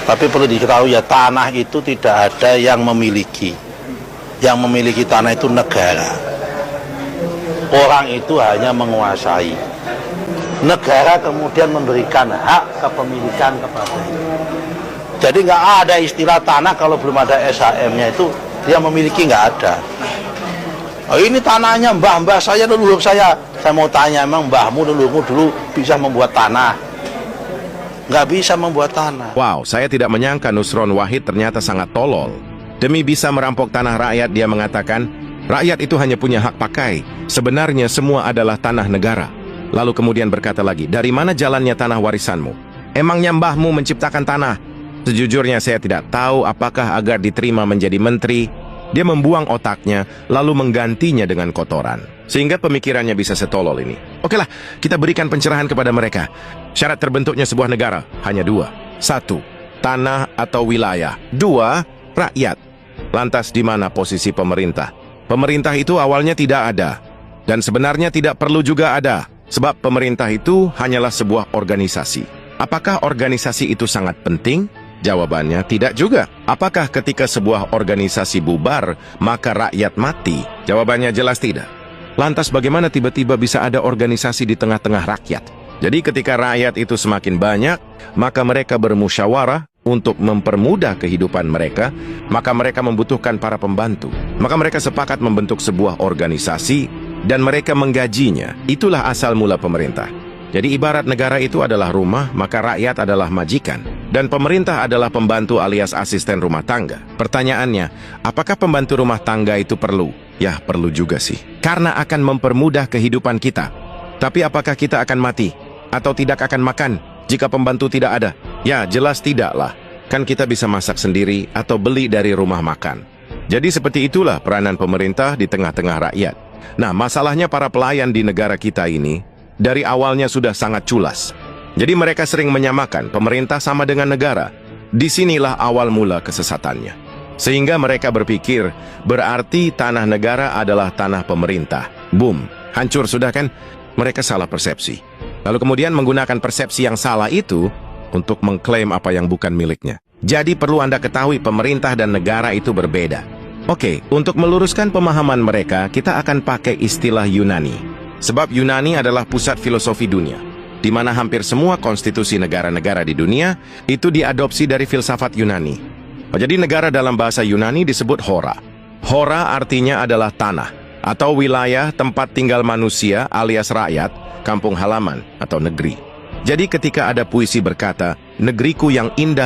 Tapi perlu diketahui ya, tanah itu tidak ada yang memiliki. Yang memiliki tanah itu negara. Orang itu hanya menguasai. Negara kemudian memberikan hak kepemilikan kepada itu. Jadi nggak ada istilah tanah kalau belum ada SHM-nya itu dia memiliki, nggak ada. Oh, ini tanahnya mbah-mbah saya, leluhur saya. Saya mau tanya, emang mbahmu, leluhurmu dulu bisa membuat tanah? Nggak bisa membuat tanah. Wow, saya tidak menyangka Nusron Wahid ternyata sangat tolol. Demi bisa merampok tanah rakyat, dia mengatakan, rakyat itu hanya punya hak pakai. Sebenarnya semua adalah tanah negara. Lalu kemudian berkata lagi, dari mana jalannya tanah warisanmu? Emangnya mbahmu menciptakan tanah? Sejujurnya saya tidak tahu apakah agar diterima menjadi menteri, dia membuang otaknya lalu menggantinya dengan kotoran. Sehingga pemikirannya bisa setolol ini. Okelah, kita berikan pencerahan kepada mereka. Syarat terbentuknya sebuah negara hanya dua. Satu, tanah atau wilayah. Dua, rakyat. Lantas di mana posisi pemerintah? Pemerintah itu awalnya tidak ada. Dan sebenarnya tidak perlu juga ada. Sebab pemerintah itu hanyalah sebuah organisasi. Apakah organisasi itu sangat penting? Jawabannya tidak juga. Apakah ketika sebuah organisasi bubar, maka rakyat mati? Jawabannya jelas tidak. Lantas bagaimana tiba-tiba bisa ada organisasi di tengah-tengah rakyat? Jadi ketika rakyat itu semakin banyak, maka mereka bermusyawarah untuk mempermudah kehidupan mereka, maka mereka membutuhkan para pembantu. Maka mereka sepakat membentuk sebuah organisasi dan mereka menggajinya. Itulah asal mula pemerintah. Jadi ibarat negara itu adalah rumah, maka rakyat adalah majikan. Dan pemerintah adalah pembantu alias asisten rumah tangga. Pertanyaannya, apakah pembantu rumah tangga itu perlu? Ya, perlu juga sih. Karena akan mempermudah kehidupan kita. Tapi apakah kita akan mati? Atau tidak akan makan jika pembantu tidak ada? Ya, jelas tidaklah. Kan kita bisa masak sendiri atau beli dari rumah makan. Jadi seperti itulah peranan pemerintah di tengah-tengah rakyat. Nah, masalahnya para pelayan di negara kita ini dari awalnya sudah sangat culas. Jadi mereka sering menyamakan pemerintah sama dengan negara. Disinilah awal mula kesesatannya. Sehingga mereka berpikir, berarti tanah negara adalah tanah pemerintah. Boom, hancur sudah kan? Mereka salah persepsi. Lalu kemudian menggunakan persepsi yang salah itu untuk mengklaim apa yang bukan miliknya. Jadi perlu Anda ketahui pemerintah dan negara itu berbeda. Oke, untuk meluruskan pemahaman mereka, kita akan pakai istilah Yunani. Sebab Yunani adalah pusat filosofi dunia, di mana hampir semua konstitusi negara-negara di dunia itu diadopsi dari filsafat Yunani. Jadi negara dalam bahasa Yunani disebut hora. Hora artinya adalah tanah, atau wilayah tempat tinggal manusia alias rakyat, kampung halaman atau negeri. Jadi ketika ada puisi berkata, negeriku yang indah